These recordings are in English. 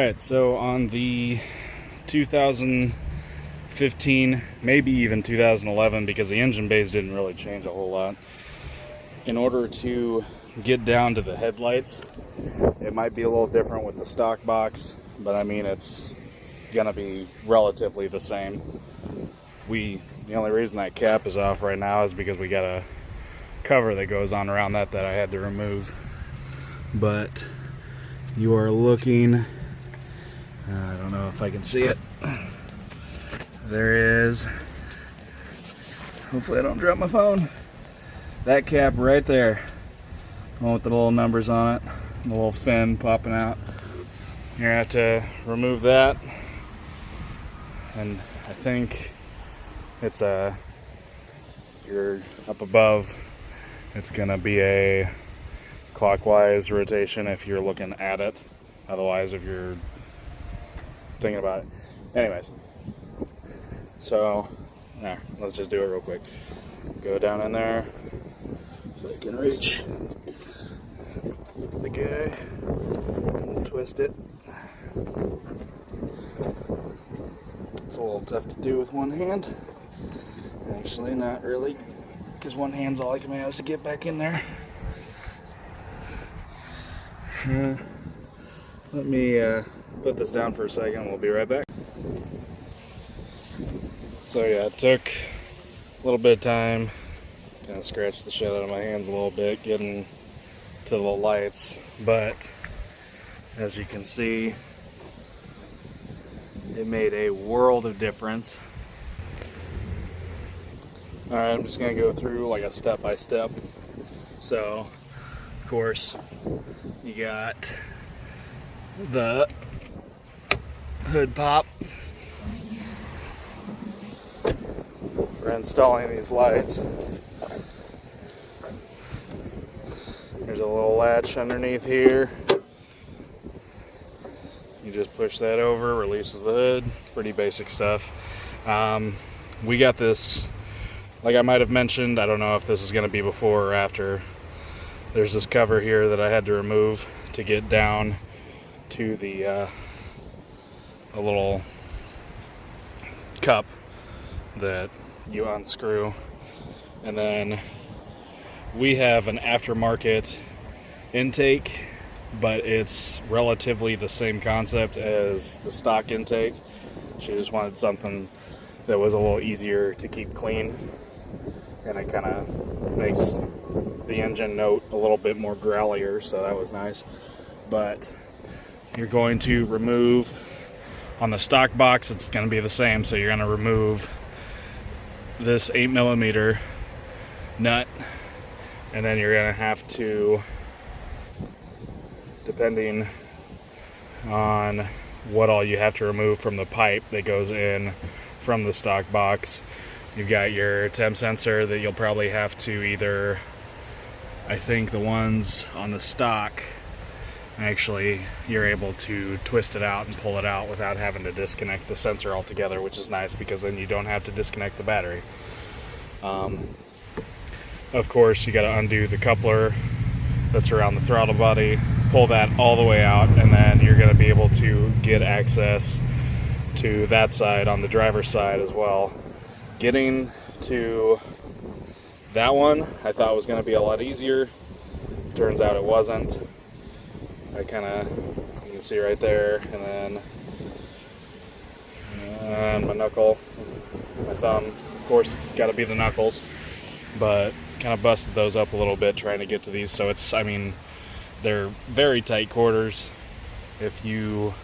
Alright, so on the 2015, maybe even 2011, because the engine bays didn't really change a whole lot, in order to get down to the headlights, it might be a little different with the stock box, but I mean it's gonna be relatively the same. The only reason that cap is off right now is because we got a cover that goes on around that I had to remove. But you are looking, I don't know if I can see it. There is, hopefully I don't drop my phone, that cap right there, the one with the little numbers on it, the little fin popping out. You're gonna have to remove that, and I think it's you're up above, it's gonna be a clockwise rotation if you're looking at it. Otherwise, if you're thinking about it. Anyways, so yeah, let's just do it real quick. Go down in there so I can reach the guy and twist it. It's a little tough to do with one hand. Actually, not really, because one hand's all I can manage to get back in there. Let me put this down for a second. We'll be right back. So yeah, it took a little bit of time. Kind of scratched the shit out of my hands a little bit getting to the lights, but as you can see, it made a world of difference. Alright, I'm just going to go through like a step-by-step. So, of course, you got the hood pop for installing these lights. There's a little latch underneath here. You just push that over, releases the hood. Pretty basic stuff. We got this, like I might have mentioned, I don't know if this is going to be before or after. There's this cover here that I had to remove to get down to the little cup that you unscrew. And then we have an aftermarket intake, but it's relatively the same concept as the stock intake. She just wanted something that was a little easier to keep clean, and it kind of makes the engine note a little bit more growlier, so that was nice. But you're going to remove, on the stock box it's going to be the same, so you're going to remove this 8mm nut, and then you're going to have to, depending on what all you have to remove from the pipe that goes in from the stock box, you've got your temp sensor that you'll probably have to either, I think the ones on the stock, actually you're able to twist it out and pull it out without having to disconnect the sensor altogether, which is nice because then you don't have to disconnect the battery. Of course, you got to undo the coupler that's around the throttle body, pull that all the way out, and then you're going to be able to get access to that side on the driver's side as well. Getting to that one I thought was going to be a lot easier. Turns out it wasn't. I kind of, you can see right there, and then my knuckle, my thumb, of course it's got to be the knuckles, but kind of busted those up a little bit trying to get to these. So it's, I mean, they're very tight quarters. If you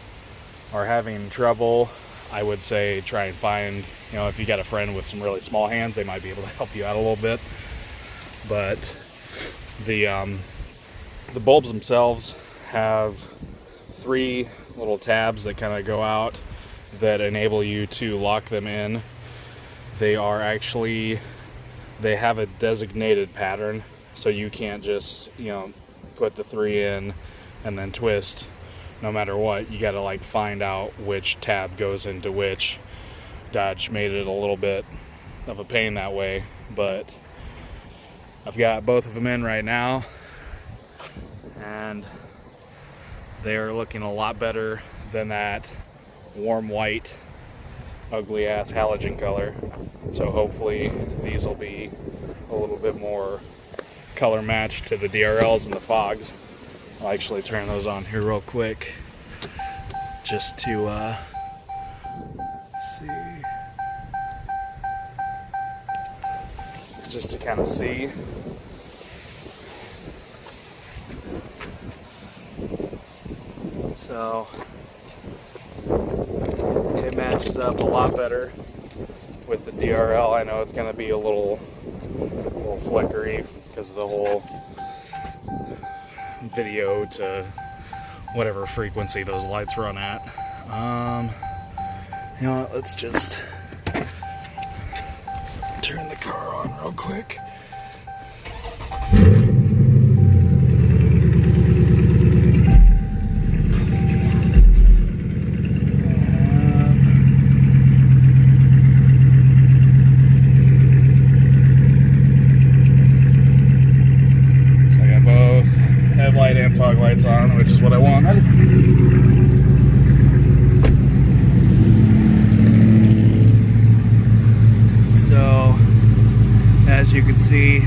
are having trouble, I would say try and find, if you got a friend with some really small hands, they might be able to help you out a little bit. But the bulbs themselves have 3 little tabs that kind of go out that enable you to lock them in. They are actually, they have a designated pattern, so you can't just, put the 3 in and then twist. No matter what, you got to like find out which tab goes into which. Dodge made it a little bit of a pain that way, but I've got both of them in right now, and they are looking a lot better than that warm white, ugly ass halogen color. So hopefully these will be a little bit more color matched to the DRLs and the fogs. I'll actually turn those on here real quick just to let's see, just to kind of see. So it matches up a lot better with the DRL. I know it's going to be a little flickery because of the whole video to whatever frequency those lights run at. You know what, let's just turn the car on real quick. Headlight and fog lights on, which is what I wanted. So, as you can see,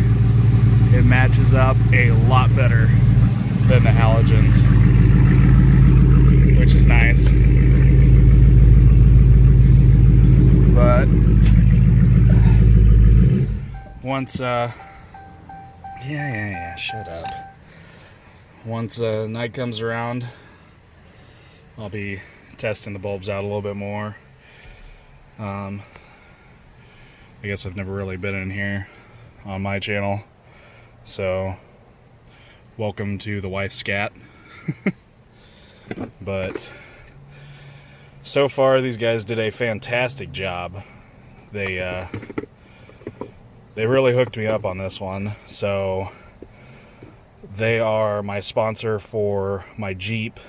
it matches up a lot better than the halogens, which is nice. But once, shut up. Once night comes around, I'll be testing the bulbs out a little bit more. I guess I've never really been in here on my channel, so welcome to the wife Scat. But so far these guys did a fantastic job. They really hooked me up on this one. So they are my sponsor for my Jeep,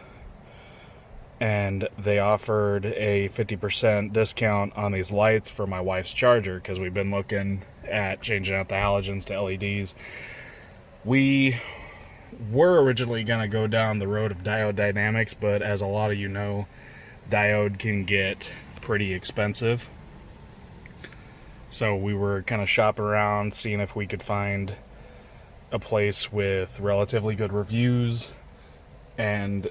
and they offered a 50% discount on these lights for my wife's charger because we've been looking at changing out the halogens to LEDs. We were originally going to go down the road of diode dynamics, but as a lot of you know, diode can get pretty expensive. So we were kind of shopping around, seeing if we could find a place with relatively good reviews and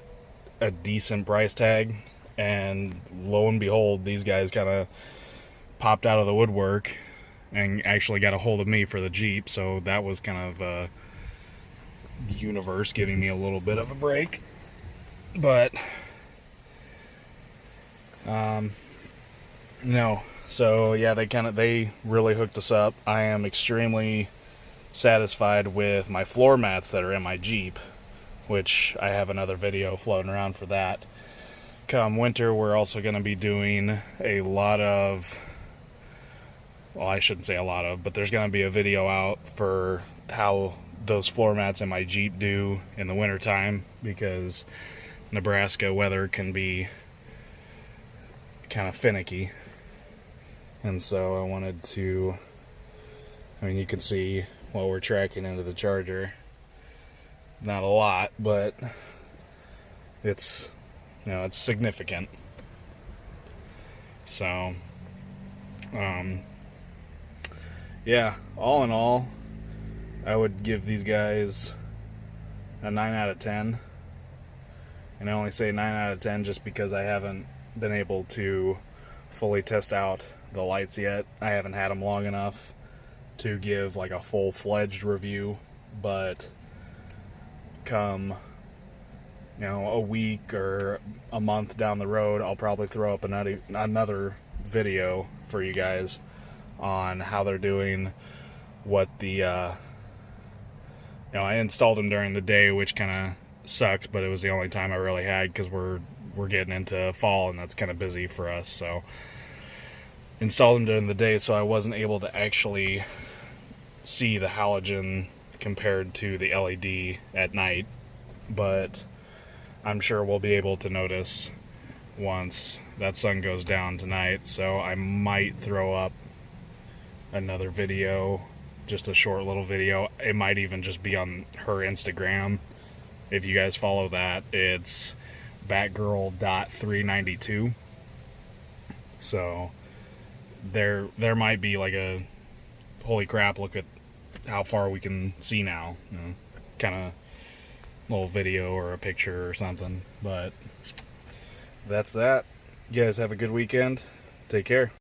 a decent price tag, and lo and behold, these guys kind of popped out of the woodwork and actually got a hold of me for the Jeep. So that was kind of the universe giving me a little bit of a break. But no, so yeah, they really hooked us up. I am extremely satisfied with my floor mats that are in my Jeep, which I have another video floating around for that. Come winter, we're also going to be doing a lot of, well, I shouldn't say a lot of, but there's going to be a video out for how those floor mats in my Jeep do in the winter time, because Nebraska weather can be kind of finicky. And so I wanted to, I mean, you can see what we're tracking into the charger. Not a lot, but it's, you know, it's significant. So, yeah, all in all, I would give these guys a 9 out of 10. And I only say 9 out of 10 just because I haven't been able to fully test out the lights yet. I haven't had them long enough to give like a full-fledged review, but come, you know, a week or a month down the road, I'll probably throw up another video for you guys on how they're doing, what the you know, I installed them during the day, which kind of sucked, but it was the only time I really had because we're getting into fall and that's kind of busy for us. So installed them during the day, so I wasn't able to actually see the halogen compared to the LED at night, but I'm sure we'll be able to notice once that sun goes down tonight. So I might throw up another video, just a short little video. It might even just be on her Instagram. If you guys follow that, it's Batgirl.392. So there might be like a holy crap, look at how far we can see now, you know, kind of little video or a picture or something. But that's that. You guys have a good weekend. Take care.